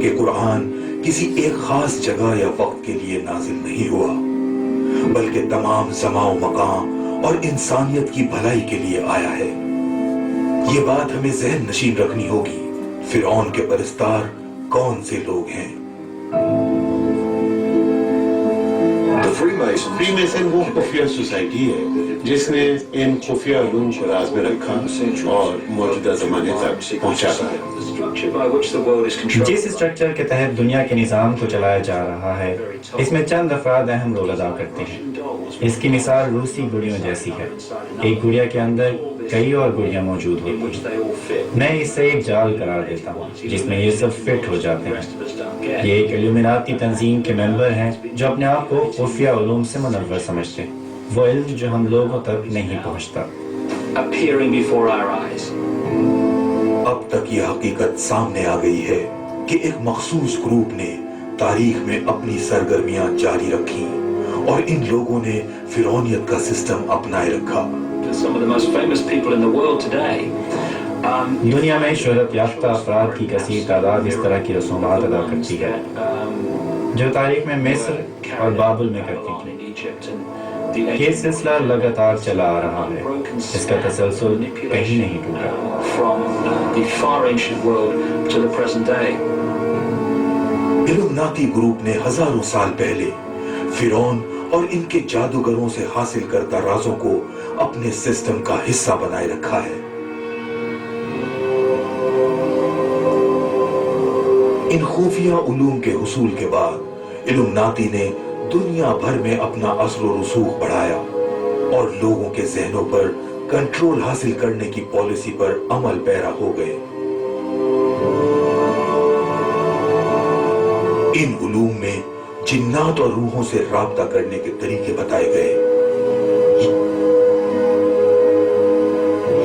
کہ قرآن کسی ایک خاص جگہ یا وقت کے لیے نازل نہیں ہوا، بلکہ تمام زمان و مکان اور انسانیت کی بھلائی کے لیے آیا ہے۔ یہ بات ہمیں ذہن نشین رکھنی ہوگی، فرعون کے پرستار کون سے لوگ ہیں؟ فری میسن وہ خفیہ سوسائٹی ہے جس نے ان خفیہ علوم کو راز میں رکھا اور موجودہ زمانے تک پہنچاتا ہے۔ جس اسٹرکچر کے تحت دنیا کے نظام کو چلایا جا رہا ہے، اس میں چند افراد اہم رول ادا کرتے ہیں۔ اس کی مثال روسی گڑیوں جیسی ہے۔ ایک گڑیا کے اندر کئی اور گڑیاں موجود ہوتی ہیں۔ میں اسے ایک جال قرار دیتا ہوں جس میں یہ سب فٹ ہو جاتے ہیں۔ یہ ایک الومناتی تنظیم کے ممبر ہیں جو اپنے آپ کو خفیہ علوم سے منور سمجھتے ہیں، وہ علم جو ہم لوگوں تک نہیں پہنچتا۔ اب تک یہ حقیقت سامنے آ گئی ہے کہ ایک مخصوص گروپ نے تاریخ میں اپنی سرگرمیاں جاری رکھی اور ان لوگوں نے فرعونیت کا سسٹم اپنائے رکھا۔ دنیا میں شہرت یافتہ افراد کی کثیر تعداد اس طرح کی رسومات ادا کرتی ہے جو تاریخ میں مصر اور بابل میں کرتی تھی۔ یہ سلسلہ لگاتار چلا آ رہا ہے، اس کا تسلسل کہیں نہیں ٹوٹا۔ علومناتی گروپ نے ہزاروں سال پہلے فرعون اور ان کے جادوگروں سے حاصل کردہ رازوں کو اپنے سسٹم کا حصہ بنائے رکھا ہے۔ ان خفیہ علوم کے حصول کے بعد علومناتی نے دنیا بھر میں اپنا اثر و رسوخ بڑھایا اور لوگوں کے ذہنوں پر کنٹرول حاصل کرنے کی پالیسی پر عمل پیرا ہو گئے۔ ان علوم میں جنات اور روحوں سے رابطہ کرنے کے طریقے بتائے گئے۔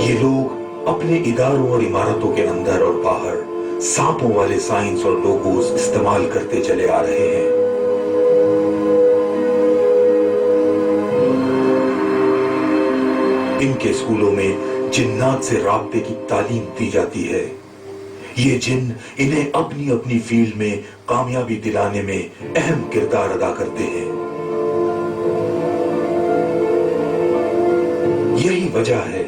یہ لوگ اپنے اداروں اور عمارتوں کے اندر اور باہر سانپوں والے سائنس اور لوگوز استعمال کرتے چلے آ رہے ہیں۔ ان کے اسکولوں میں جنات سے رابطے کی تعلیم دی جاتی ہے۔ یہ جن انہیں اپنی اپنی فیلڈ میں کامیابی دلانے میں اہم کردار ادا کرتے ہیں۔ یہی وجہ ہے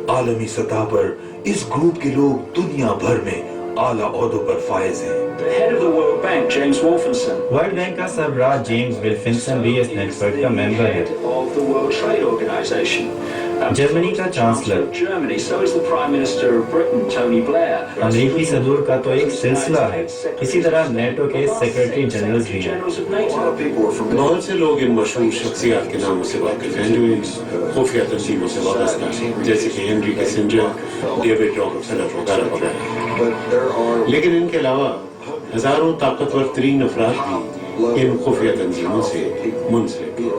عالمی سطح پر اس گروپ کے لوگ دنیا بھر میں اعلیٰ عہدوں پر فائز ہیں۔ ورلڈ بینک کا سربراہ جیمز ولفنسن بھی اس نیٹ ورک کا ممبر ہے۔ جرمنی کا چانسلر، امریکی صدور کا تو ایک سلسلہ ہے، اسی طرح نیٹو کے سیکرٹری جنرلز بھی ہیں۔ بہت سے لوگ ان مشہور شخصیات کے ناموں سے واقف ہیں جو ان خفیہ تنظیموں سے وابستہ ہیں، جیسے کہ ہنری کسنجر، ڈیوڈ راکفیلر وغیرہ وغیرہ۔ لیکن ان کے علاوہ ہزاروں طاقتور ترین افراد بھی ان خفیہ تنظیموں سے منسلک ہیں۔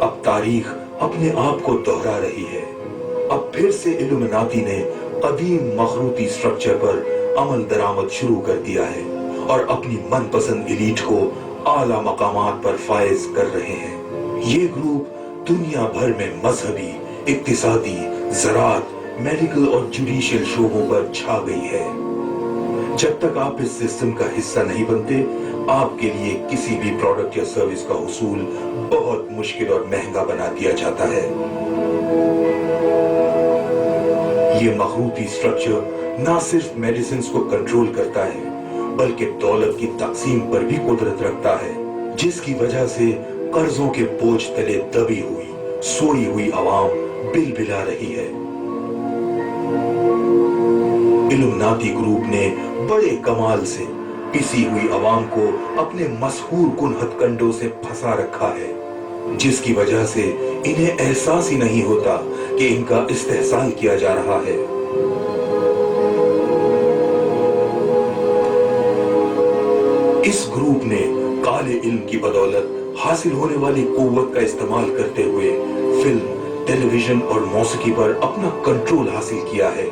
اب تاریخ اپنے آپ کو دہرا رہی ہے۔ اب پھر سے علومناتی نے قدیم مخروطی سٹرکچر پر عمل درآمد شروع کر دیا ہے اور اپنی من پسند ایلیٹ کو اعلیٰ مقامات پر فائز کر رہے ہیں۔ یہ گروپ دنیا بھر میں مذہبی، اقتصادی، زراعت، میڈیکل اور جوڈیشل شعبوں پر چھا گئی ہے۔ جب تک آپ اس سسٹم کا حصہ نہیں بنتے، آپ کے لیے کسی بھی پروڈکٹ یا سروس کا حصول بہت مشکل اور مہنگا بنا دیا جاتا ہے۔ یہ مخروطی سٹرکچر نہ صرف میڈیسنز کو کنٹرول کرتا ہے بلکہ دولت کی تقسیم پر بھی قدرت رکھتا ہے، جس کی وجہ سے قرضوں کے بوجھ تلے دبی ہوئی، سوئی ہوئی عوام بل بلا رہی ہے۔ علومناتی گروپ نے بڑے کمال سے پسی ہوئی عوام کو اپنے مسحور کن ہتھ کنڈوں سے پھنسا رکھا ہے، جس کی وجہ سے انہیں احساس ہی نہیں ہوتا کہ ان کا استحصال کیا جا رہا ہے۔ اس گروپ نے کالے علم کی بدولت حاصل ہونے والی قوت کا استعمال کرتے ہوئے فلم، ٹیلی ویژن اور موسیقی پر اپنا کنٹرول حاصل کیا ہے۔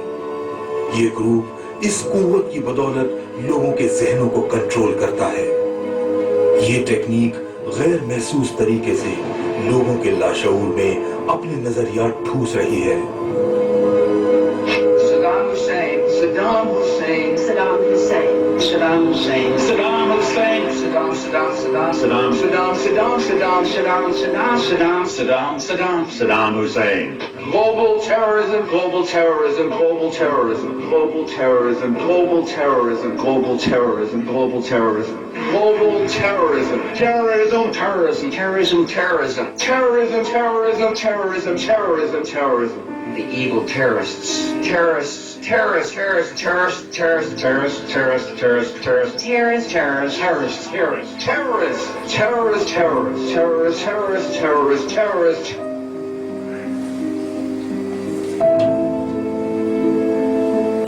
یہ گروپ اس قوت کی بدولت لوگوں کے ذہنوں کو کنٹرول کرتا ہے۔ یہ ٹیکنیک غیر محسوس طریقے سے لوگوں کے لاشعور میں اپنے نظریات ٹھوس رہی ہے۔ Saddam Hussein. Global terrorism, global terrorism, global terrorism, global terrorism, global terrorism, global terrorism, global terrorism, global terrorism, terrorism, terrorism, terrorism, terrorism, terrorism, terrorism, terrorism, terrorism, terrorism. The evil terrorists, terrorists, terrorists, terrorists, terrorists, terrorists, terrorists, terrorists, terrorists, terrorists, terrorists, terrorists, terrorists, terrorists, terrorists, terrorists, terrorists, terrorists, terrorists, terrorists.